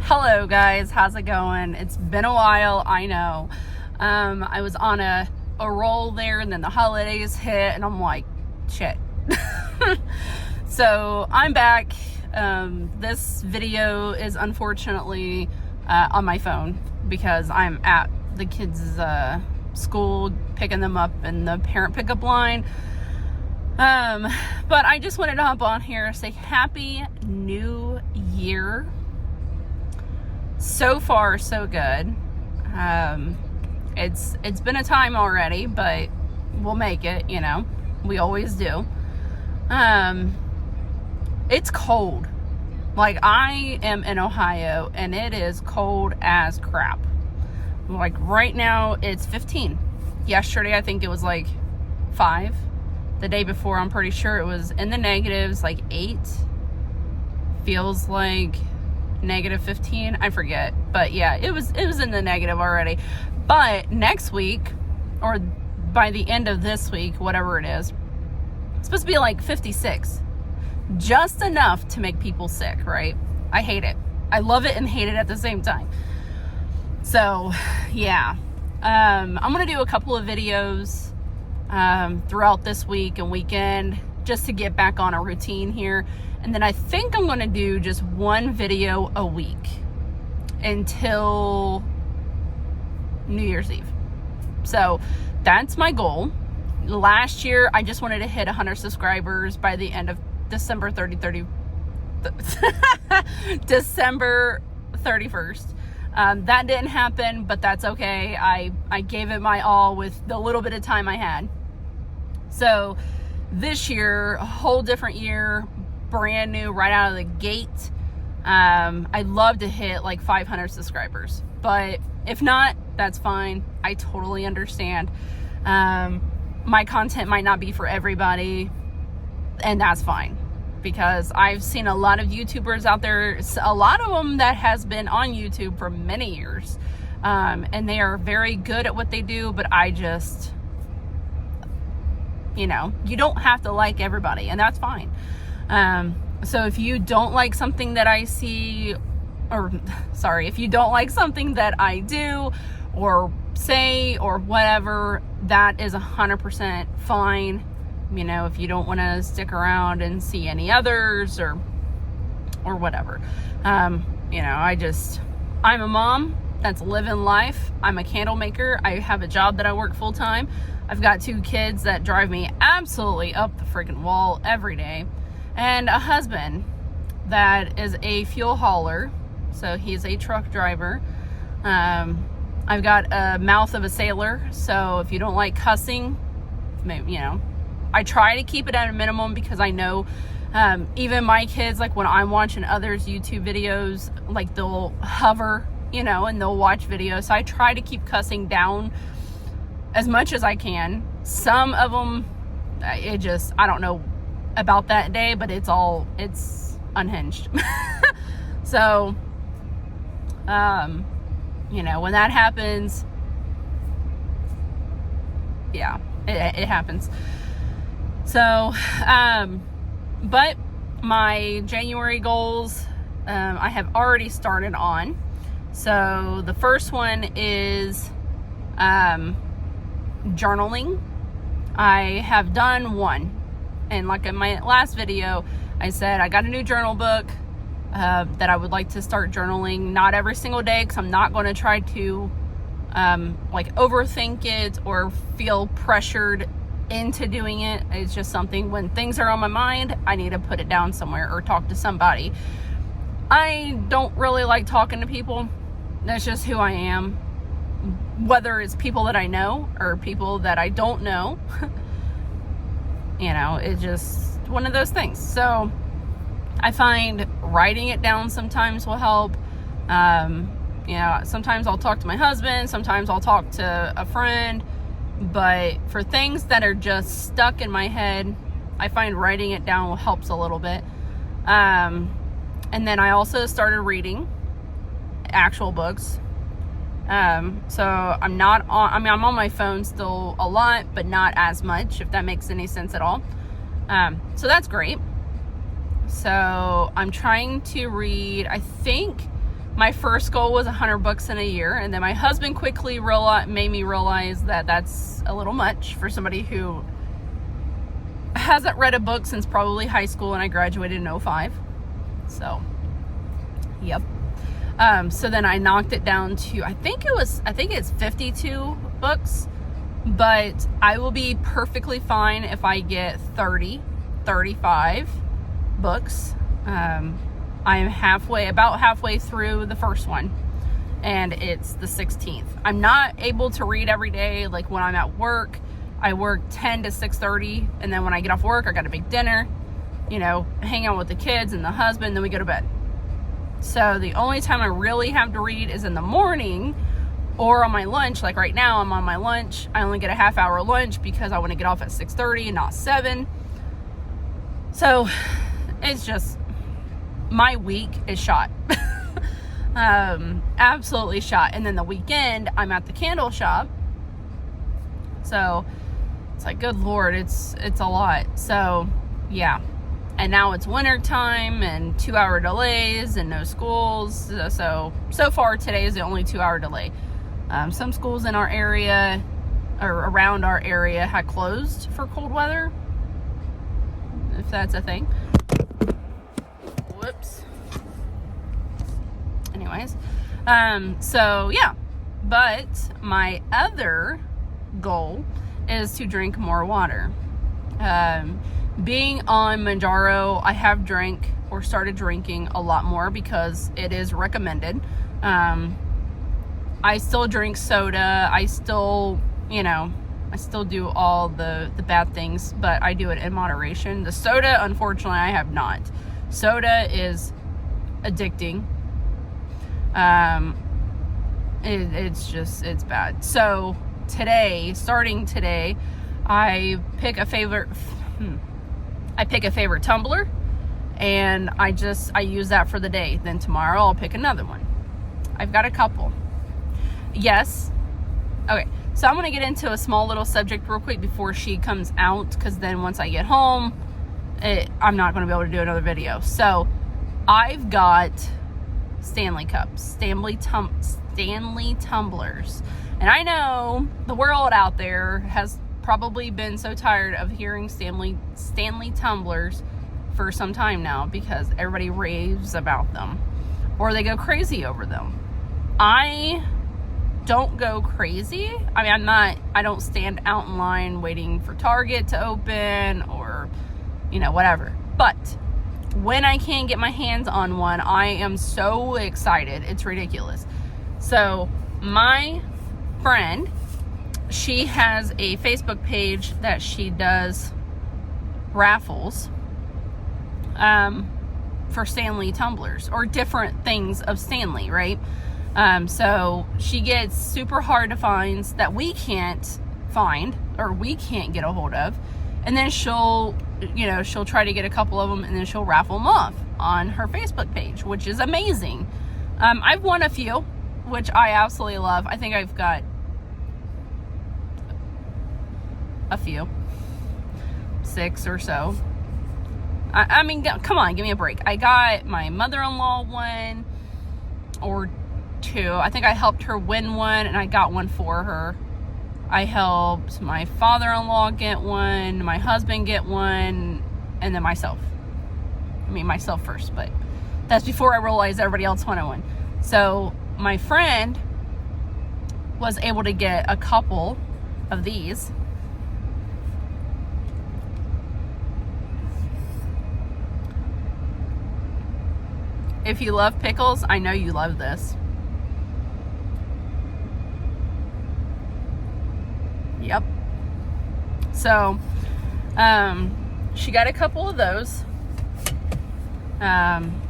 Hello guys, how's it going? It's been a while, I know. I was on a roll there and then the holidays hit and I'm like, shit. So I'm back. This video is unfortunately on my phone because I'm at the kids' school picking them up in the parent pickup line. But I just wanted to hop on here and say Happy New Year. So far, so good. It's been a time already, but we'll make it, you know. We always do. It's cold. Like, I am in Ohio, and it is cold as crap. Like, right now, it's 15. Yesterday, I think it was like 5. The day before, I'm pretty sure it was in the negatives, like 8. Feels like negative 15, I forget, but yeah, it was in the negative already. But next week, or by the end of this week, whatever it is, it's supposed to be like 56, just enough to make people sick, right? I hate it. I love it and hate it at the same time. So yeah, I'm gonna do a couple of videos throughout this week and weekend just to get back on a routine here. And then I think I'm going to do just one video a week until New Year's Eve. So that's my goal. Last year, I just wanted to hit 100 subscribers by the end of December 31st. That didn't happen, but that's okay. I gave it my all with the little bit of time I had. So this year, a whole different year, brand new, right out of the gate. I'd love to hit like 500 subscribers, but if not, that's fine. I totally understand. My content might not be for everybody, and that's fine, because I've seen a lot of YouTubers out there, a lot of them that has been on YouTube for many years, and they are very good at what they do, but I just, you know, you don't have to like everybody, and that's fine. So if you don't like something that I see, or sorry, if you don't like something that I do or say or whatever, that is 100% fine. You know, if you don't want to stick around and see any others or whatever. You know, I'm a mom that's living life. I'm a candle maker. I have a job that I work full time. I've got 2 kids that drive me absolutely up the freaking wall every day. And a husband that is a fuel hauler, so he's a truck driver. I've got a mouth of a sailor, so if you don't like cussing, maybe, you know, I try to keep it at a minimum, because I know even my kids, like when I'm watching others' YouTube videos, like they'll hover, you know, and they'll watch videos. So I try to keep cussing down as much as I can. Some of them, I don't know about that day, but it's unhinged. So, you know, when that happens, yeah, it happens. So, but my January goals, I have already started on. So the first one is, journaling. I have done one. And like in my last video, I said I got a new journal book that I would like to start journaling, not every single day, because I'm not going to try to like overthink it or feel pressured into doing it. It's just something, when things are on my mind, I need to put it down somewhere or talk to somebody. I don't really like talking to people. That's just who I am. Whether it's people that I know or people that I don't know. You know, it's just one of those things. So I find writing it down sometimes will help. You know, sometimes I'll talk to my husband, sometimes I'll talk to a friend, but for things that are just stuck in my head, I find writing it down helps a little bit. And then I also started reading actual books. So I'm on my phone still a lot, but not as much, if that makes any sense at all. So that's great. So I'm trying to read, I think My first goal was 100 books in a year, and then my husband quickly made me realize that that's a little much for somebody who hasn't read a book since probably high school, and I graduated in 05. So, yep. So then I knocked it down to, I think it's 52 books, but I will be perfectly fine if I get 30, 35 books. I am about halfway through the first one, and it's the 16th. I'm not able to read every day. Like when I'm at work, I work 10 to 6:30, and then when I get off work, I got to make dinner, hang out with the kids and the husband, then we go to bed. So the only time I really have to read is in the morning or on my lunch. Like right now, I'm on my lunch. I only get a half-hour lunch because I want to get off at 6:30 and not 7. So it's just, my week is shot. Absolutely shot. And then the weekend, I'm at the candle shop. So it's like, good Lord, it's a lot. So yeah. And now it's winter time and 2-hour delays and no schools. So far today is the only 2-hour delay. Some schools in our area or around our area had closed for cold weather, if that's a thing. Whoops. Anyways, so yeah, but my other goal is to drink more water. Being on Manjaro, I have drank or started drinking a lot more because it is recommended. I still drink soda. I still do all the bad things, but I do it in moderation. The soda, unfortunately, I have not. Soda is addicting. It's bad. So starting today, I pick a favorite tumbler, and I use that for the day. Then tomorrow I'll pick another one. I've got a couple. Yes. Okay. So I'm going to get into a small little subject real quick before she comes out, because then once I get home, I'm not going to be able to do another video. So I've got Stanley cups, Stanley tumblers. And I know the world out there has probably been so tired of hearing Stanley tumblers for some time now, because everybody raves about them or they go crazy over them. I don't go crazy. I mean, I don't stand out in line waiting for Target to open or, whatever. But when I can get my hands on one, I am so excited. It's ridiculous. So my friend, she has a Facebook page that she does raffles for Stanley tumblers or different things of Stanley, right? So she gets super hard to finds that we can't find or we can't get a hold of, and then she'll try to get a couple of them, and then she'll raffle them off on her Facebook page, which is amazing. I've won a few, which I absolutely love. I think I've got a few, 6 or so. I mean, come on, give me a break. I got my mother-in-law one or 2. I think I helped her win one, and I got one for her. I helped my father-in-law get one, my husband get one, and then myself. I mean, myself first, but that's before I realized everybody else wanted one. So my friend was able to get a couple of these. If you love pickles, I know you love this. Yep. So, she got a couple of those.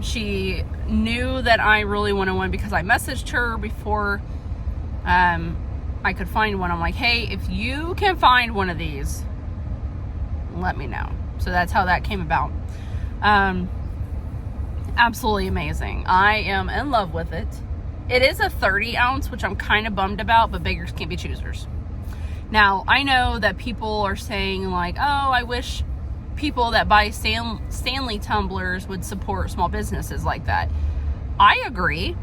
She knew that I really wanted one because I messaged her before I could find one. I'm like, hey, if you can find one of these, let me know. So that's how that came about. Absolutely amazing. I am in love with it. It is a 30 ounce, which I'm kind of bummed about, but beggars can't be choosers. Now, I know that people are saying like, oh, I wish people that buy Stanley tumblers would support small businesses like that. I agree.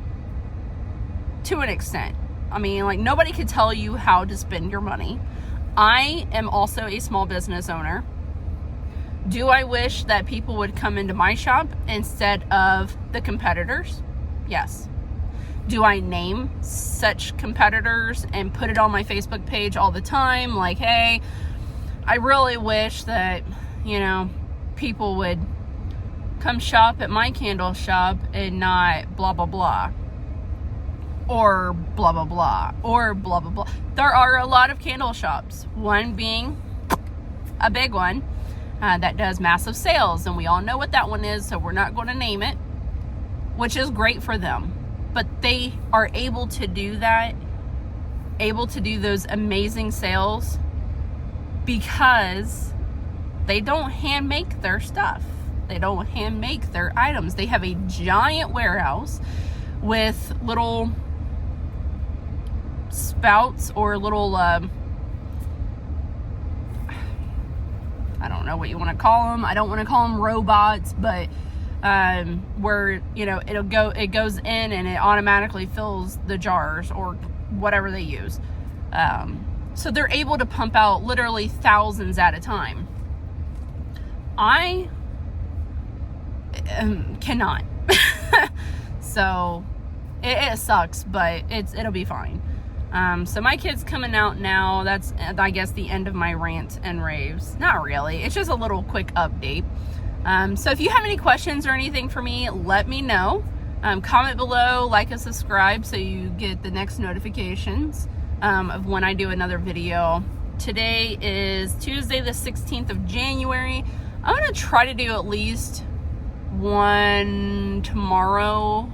to an extent. I mean, like, nobody could tell you how to spend your money. I am also a small business owner. Do I wish that people would come into my shop instead of the competitors? Yes. Do I name such competitors and put it on my Facebook page all the time? Like, hey, I really wish that, you know, people would come shop at my candle shop and not blah, blah, blah. Or blah, blah, blah. Or blah, blah, blah. There are a lot of candle shops. One being a big one that does massive sales. And we all know what that one is, so we're not going to name it. Which is great for them. But they are able to do that. Able to do those amazing sales because they don't hand make their stuff. They don't hand make their items. They have a giant warehouse with little spouts or little, I don't know what you want to call them. I don't want to call them robots, but where, you know, it goes in and it automatically fills the jars or whatever they use. So they're able to pump out literally thousands at a time. I cannot. So it sucks, but it'll be fine. So my kid's coming out now. That's, I guess, the end of my rant and raves. Not really. It's just a little quick update. So if you have any questions or anything for me, let me know. Comment below, like and subscribe so you get the next notifications of when I do another video. Today is Tuesday the 16th of January. I'm going to try to do at least one tomorrow,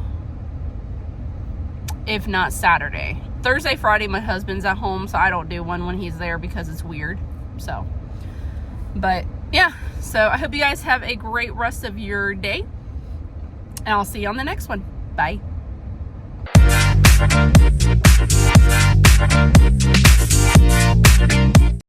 if not Saturday. Thursday, Friday, my husband's at home, so I don't do one when he's there because it's weird. So, but yeah, so I hope you guys have a great rest of your day, and I'll see you on the next one. Bye.